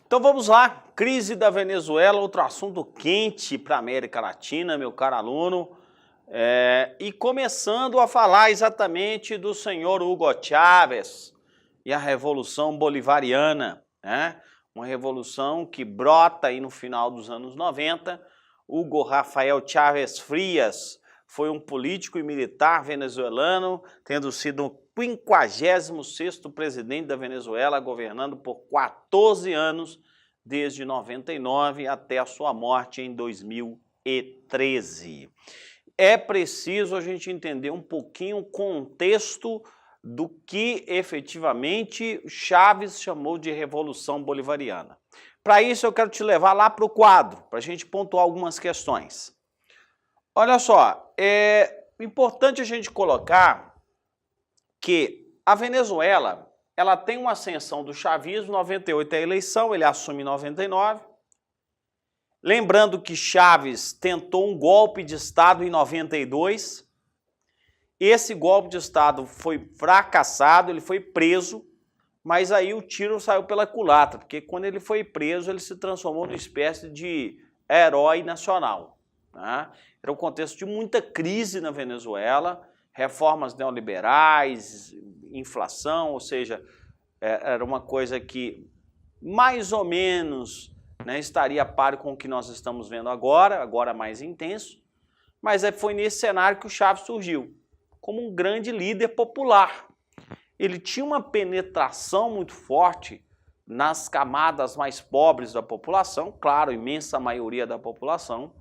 Então vamos lá, crise da Venezuela, outro assunto quente para a América Latina, meu caro aluno. E começando a falar exatamente do senhor Hugo Chávez e a Revolução Bolivariana, né? Uma revolução que brota aí no final dos anos 90. Hugo Rafael Chávez Frias foi um político e militar venezuelano, tendo sido o 56º presidente da Venezuela, governando por 14 anos, desde 99 até a sua morte em 2013. É preciso a gente entender um pouquinho o contexto do que efetivamente Chávez chamou de Revolução Bolivariana. Para isso eu quero te levar lá para o quadro, para a gente pontuar algumas questões. Olha só, é importante a gente colocar que a Venezuela, ela tem uma ascensão do chavismo, 98 é a eleição, ele assume em 99. Lembrando que Chávez tentou um golpe de Estado em 92. Esse golpe de Estado foi fracassado, ele foi preso, mas aí o tiro saiu pela culatra, porque quando ele foi preso, ele se transformou numa espécie de herói nacional, né? Era um contexto de muita crise na Venezuela, reformas neoliberais, inflação, ou seja, era uma coisa que mais ou menos, né, estaria a par com o que nós estamos vendo agora mais intenso, mas foi nesse cenário que o Chávez surgiu, como um grande líder popular. Ele tinha uma penetração muito forte nas camadas mais pobres da população, claro, imensa maioria da população,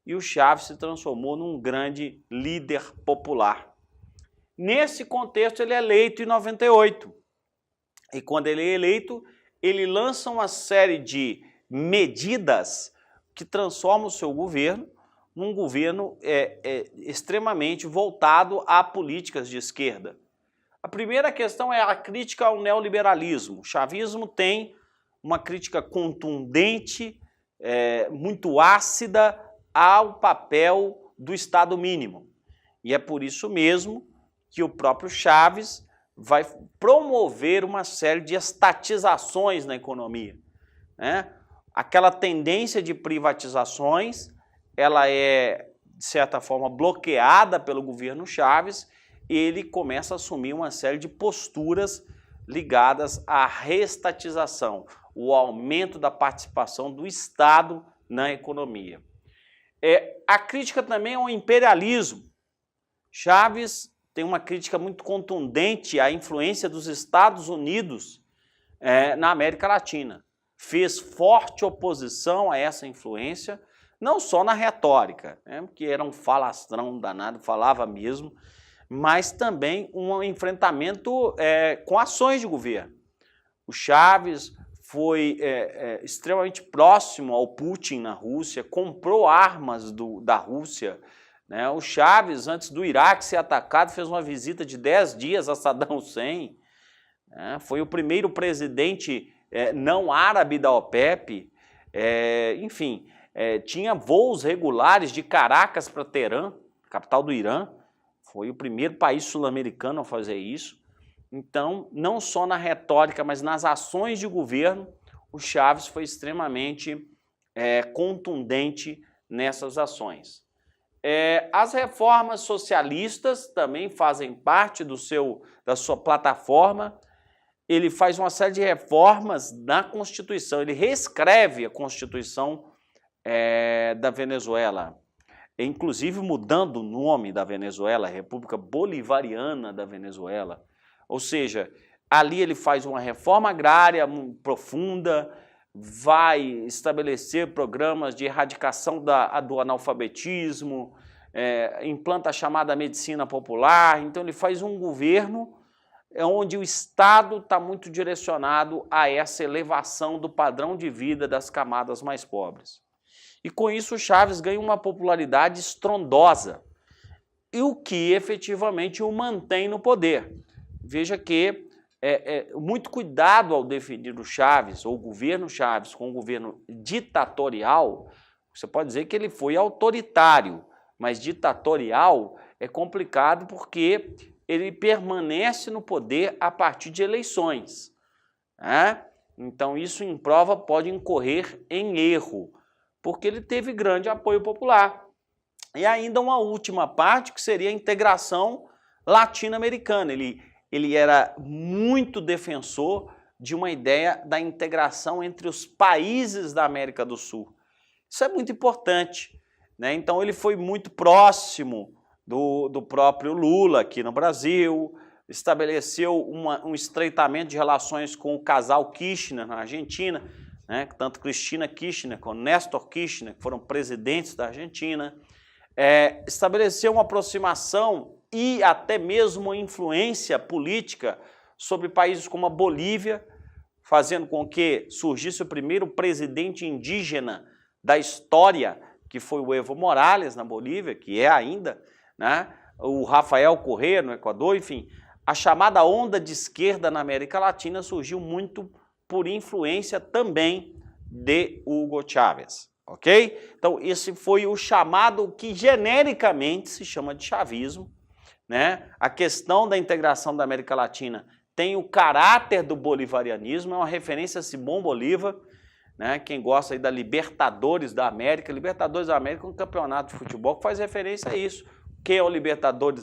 e o Chávez se transformou num grande líder popular. Nesse contexto, ele é eleito em 98. E quando ele é eleito, ele lança uma série de medidas que transformam o seu governo num governo extremamente voltado a políticas de esquerda. A primeira questão é a crítica ao neoliberalismo. O chavismo tem uma crítica contundente, muito ácida ao papel do Estado mínimo. E é por isso mesmo que o próprio Chávez vai promover uma série de estatizações na economia, né? Aquela tendência de privatizações, ela é, de certa forma, bloqueada pelo governo Chávez, e ele começa a assumir uma série de posturas ligadas à reestatização, o aumento da participação do Estado na economia. A crítica também ao imperialismo. Chávez tem uma crítica muito contundente à influência dos Estados Unidos na América Latina. Fez forte oposição a essa influência, não só na retórica, né, porque era um falastrão danado, falava mesmo, mas também um enfrentamento com ações de governo. O Chávez foi extremamente próximo ao Putin na Rússia, comprou armas da Rússia, né? O Chávez, antes do Iraque ser atacado, fez uma visita de 10 dias a Saddam Hussein, né? Foi o primeiro presidente não árabe da OPEP, enfim, tinha voos regulares de Caracas para Teherã, capital do Irã. Foi o primeiro país sul-americano a fazer isso. Então, não só na retórica, mas nas ações de governo, o Chávez foi extremamente contundente nessas ações. As reformas socialistas também fazem parte da sua plataforma. Ele faz uma série de reformas na Constituição, ele reescreve a Constituição da Venezuela, inclusive mudando o nome da Venezuela, República Bolivariana da Venezuela. Ou seja, ali ele faz uma reforma agrária profunda, vai estabelecer programas de erradicação do analfabetismo, implanta a chamada medicina popular. Então ele faz um governo onde o Estado está muito direcionado a essa elevação do padrão de vida das camadas mais pobres. E com isso o Chávez ganha uma popularidade estrondosa, e o que efetivamente o mantém no poder. Veja que muito cuidado ao definir o Chávez, ou o governo Chávez, com o governo ditatorial. Você pode dizer que ele foi autoritário, mas ditatorial é complicado porque ele permanece no poder a partir de eleições, né? Então isso em prova pode incorrer em erro, porque ele teve grande apoio popular. E ainda uma última parte, que seria a integração latino-americana. Ele era muito defensor de uma ideia da integração entre os países da América do Sul. Isso é muito importante, né? Então ele foi muito próximo do próprio Lula aqui no Brasil, estabeleceu um estreitamento de relações com o casal Kirchner na Argentina, né? Tanto Cristina Kirchner como Néstor Kirchner, que foram presidentes da Argentina, estabeleceu uma aproximação e até mesmo uma influência política sobre países como a Bolívia, fazendo com que surgisse o primeiro presidente indígena da história, que foi o Evo Morales na Bolívia, que é ainda, né? O Rafael Correa no Equador, enfim. A chamada onda de esquerda na América Latina surgiu muito por influência também de Hugo Chávez, ok? Então esse foi o chamado que genericamente se chama de chavismo, né? A questão da integração da América Latina tem o caráter do bolivarianismo, é uma referência a Simão Bolívar, né? Quem gosta aí da Libertadores da América é um campeonato de futebol que faz referência a isso. Quem é o libertador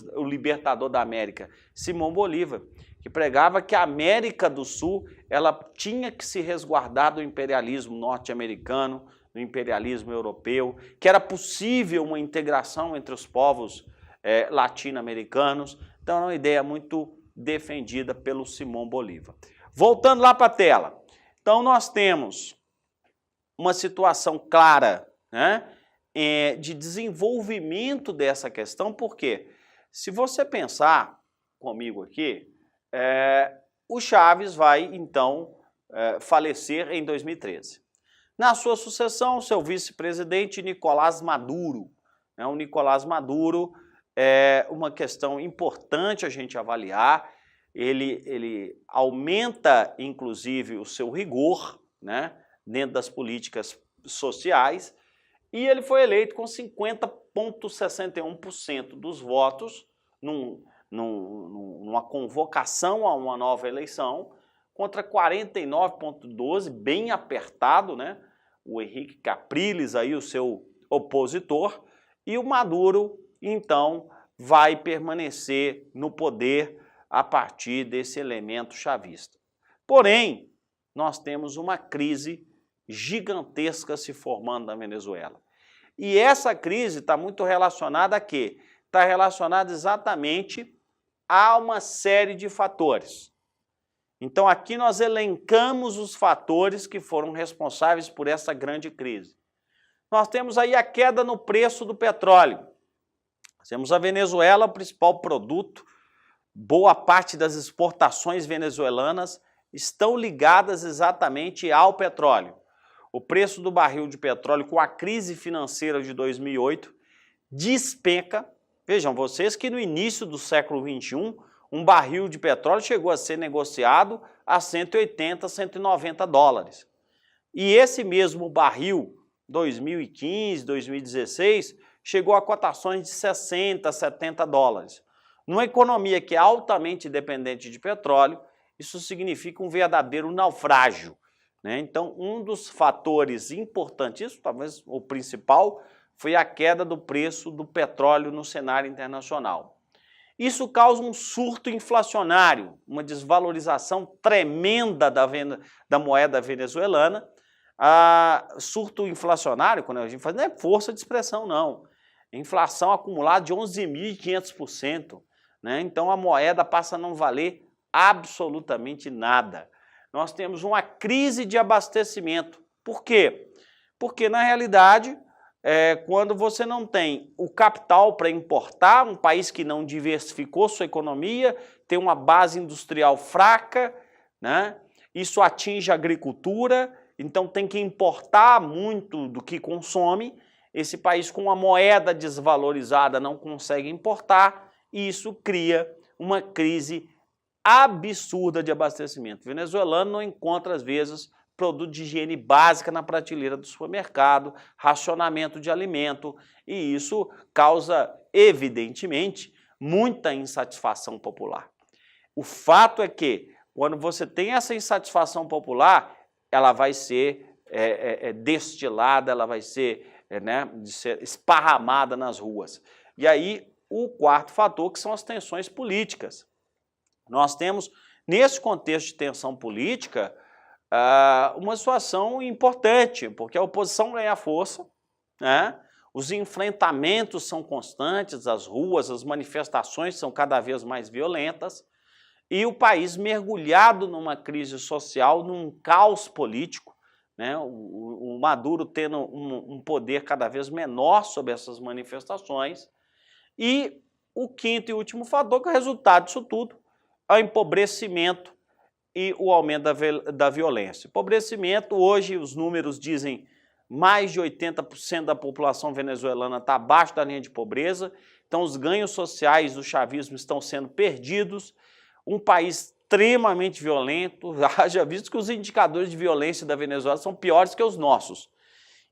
da América? Simão Bolívar, que pregava que a América do Sul ela tinha que se resguardar do imperialismo norte-americano, do imperialismo europeu, que era possível uma integração entre os povos latino-americanos. Então, é uma ideia muito defendida pelo Simão Bolívar. Voltando lá para a tela. Então, nós temos uma situação clara, né, de desenvolvimento dessa questão, porque se você pensar comigo aqui, o Chávez vai, então, falecer em 2013. Na sua sucessão, seu vice-presidente Nicolás Maduro. O Nicolás Maduro é uma questão importante a gente avaliar. Ele aumenta, inclusive, o seu rigor, né, dentro das políticas sociais, e ele foi eleito com 50,61% dos votos numa convocação a uma nova eleição, contra 49,12%, bem apertado, né? O Henrique Capriles, aí, o seu opositor, e o Maduro, então, vai permanecer no poder a partir desse elemento chavista. Porém, nós temos uma crise gigantesca se formando na Venezuela. E essa crise está muito relacionada a quê? Está relacionada exatamente a uma série de fatores. Então aqui nós elencamos os fatores que foram responsáveis por essa grande crise. Nós temos aí a queda no preço do petróleo. Nós temos a Venezuela, o principal produto, boa parte das exportações venezuelanas estão ligadas exatamente ao petróleo. O preço do barril de petróleo, com a crise financeira de 2008, despenca. Vejam, vocês que no início do século XXI, um barril de petróleo chegou a ser negociado a 180, 190 dólares. E esse mesmo barril, 2015, 2016, chegou a cotações de 60, 70 dólares. Numa economia que é altamente dependente de petróleo, isso significa um verdadeiro naufrágio, né? Então, um dos fatores importantíssimos, talvez o principal, foi a queda do preço do petróleo no cenário internacional. Isso causa um surto inflacionário, uma desvalorização tremenda da moeda venezuelana. Surto inflacionário, quando a gente faz, não é força de expressão, não. Inflação acumulada de 11.500%, né? Então a moeda passa a não valer absolutamente nada. Nós temos uma crise de abastecimento. Por quê? Porque, na realidade, quando você não tem o capital para importar, um país que não diversificou sua economia, tem uma base industrial fraca, né? Isso atinge a agricultura, então tem que importar muito do que consome. Esse país com uma moeda desvalorizada não consegue importar, e isso cria uma crise absurda de abastecimento. O venezuelano não encontra, às vezes, produto de higiene básica na prateleira do supermercado, racionamento de alimento, e isso causa, evidentemente, muita insatisfação popular. O fato é que, quando você tem essa insatisfação popular, ela vai ser destilada, ela vai ser, esparramada nas ruas. E aí, o quarto fator, que são as tensões políticas. Nós temos, nesse contexto de tensão política, uma situação importante, porque a oposição ganha força, né? Os enfrentamentos são constantes, as ruas, as manifestações são cada vez mais violentas, e o país mergulhado numa crise social, num caos político, né? O Maduro tendo um poder cada vez menor sobre essas manifestações, e o quinto e último fator, que é o resultado disso tudo, é o empobrecimento e o aumento da violência. Empobrecimento, hoje os números dizem mais de 80% da população venezuelana está abaixo da linha de pobreza, então os ganhos sociais do chavismo estão sendo perdidos, um país extremamente violento, já visto que os indicadores de violência da Venezuela são piores que os nossos.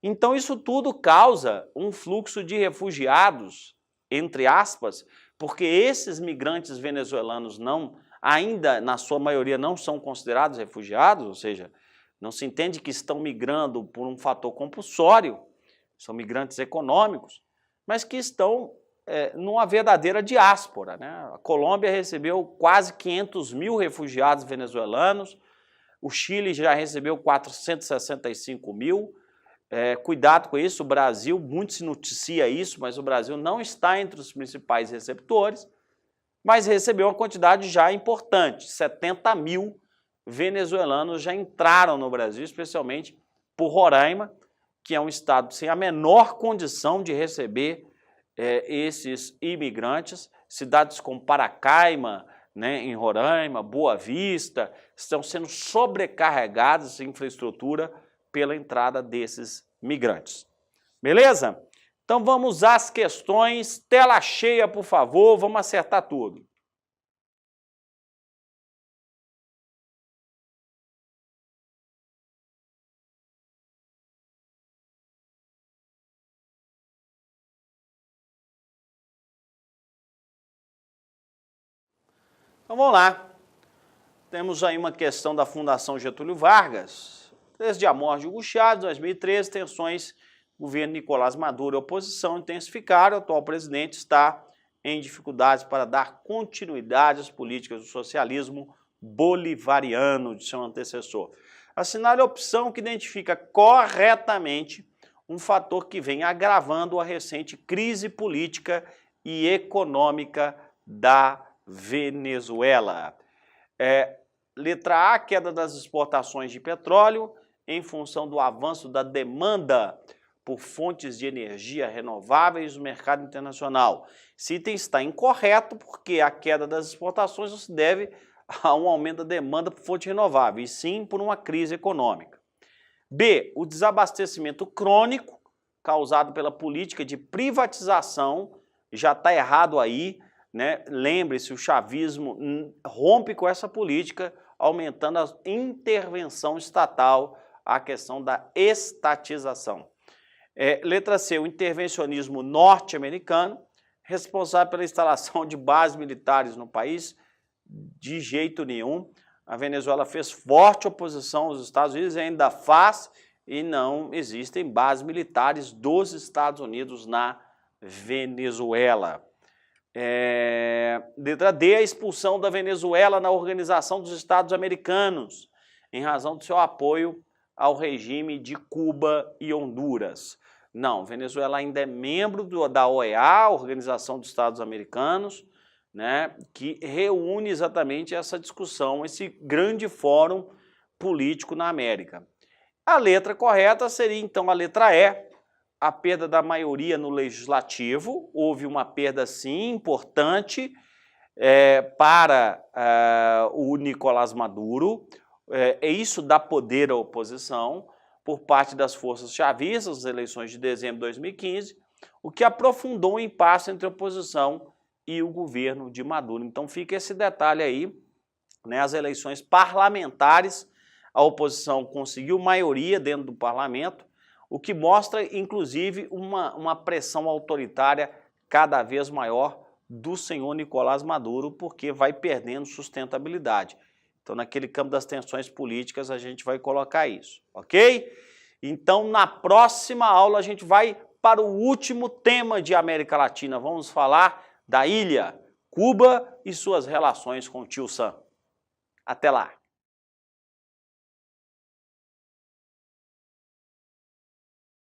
Então isso tudo causa um fluxo de refugiados, entre aspas, porque esses migrantes venezuelanos ainda, na sua maioria, não são considerados refugiados, ou seja, não se entende que estão migrando por um fator compulsório, são migrantes econômicos, mas que estão numa verdadeira diáspora, né? A Colômbia recebeu quase 500 mil refugiados venezuelanos, o Chile já recebeu 465 mil, cuidado com isso, o Brasil, muito se noticia isso, mas o Brasil não está entre os principais receptores, mas recebeu uma quantidade já importante, 70 mil venezuelanos já entraram no Brasil, especialmente por Roraima, que é um estado sem a menor condição de receber esses imigrantes. Cidades como Paracaima, né, em Roraima, Boa Vista, estão sendo sobrecarregadas em infraestrutura pela entrada desses migrantes. Beleza? Então vamos às questões. Tela cheia, por favor, vamos acertar tudo. Então vamos lá. Temos aí uma questão da Fundação Getúlio Vargas. Desde a morte de Hugo Chávez, em 2013, tensões governo Nicolás Maduro e oposição intensificaram. O atual presidente está em dificuldades para dar continuidade às políticas do socialismo bolivariano de seu antecessor. Assinale a opção que identifica corretamente um fator que vem agravando a recente crise política e econômica da Venezuela. Letra A, queda das exportações de petróleo em função do avanço da demanda por fontes de energia renováveis no mercado internacional. Esse item está incorreto porque a queda das exportações não se deve a um aumento da demanda por fonte renovável, e sim por uma crise econômica. B, o desabastecimento crônico causado pela política de privatização, já está errado aí, né? Lembre-se, o chavismo rompe com essa política, aumentando a intervenção estatal, a questão da estatização. Letra C, o intervencionismo norte-americano, responsável pela instalação de bases militares no país, de jeito nenhum. A Venezuela fez forte oposição aos Estados Unidos e ainda faz, e não existem bases militares dos Estados Unidos na Venezuela. Letra D, a expulsão da Venezuela na Organização dos Estados Americanos, em razão do seu apoio ao regime de Cuba e Honduras. Não, Venezuela ainda é membro da OEA, Organização dos Estados Americanos, né, que reúne exatamente essa discussão, esse grande fórum político na América. A letra correta seria, então, a letra E, a perda da maioria no legislativo. Houve uma perda, sim, importante para o Nicolás Maduro. Isso dá poder à oposição por parte das forças chavistas nas eleições de dezembro de 2015, o que aprofundou o impasse entre a oposição e o governo de Maduro. Então fica esse detalhe aí, né? As eleições parlamentares, a oposição conseguiu maioria dentro do parlamento, o que mostra, inclusive, uma pressão autoritária cada vez maior do senhor Nicolás Maduro, porque vai perdendo sustentabilidade. Então, Então, naquele campo das tensões políticas, a gente vai colocar isso, ok? Então, na próxima aula, a gente vai para o último tema de América Latina. Vamos falar da ilha Cuba e suas relações com o tio Sam. Até lá!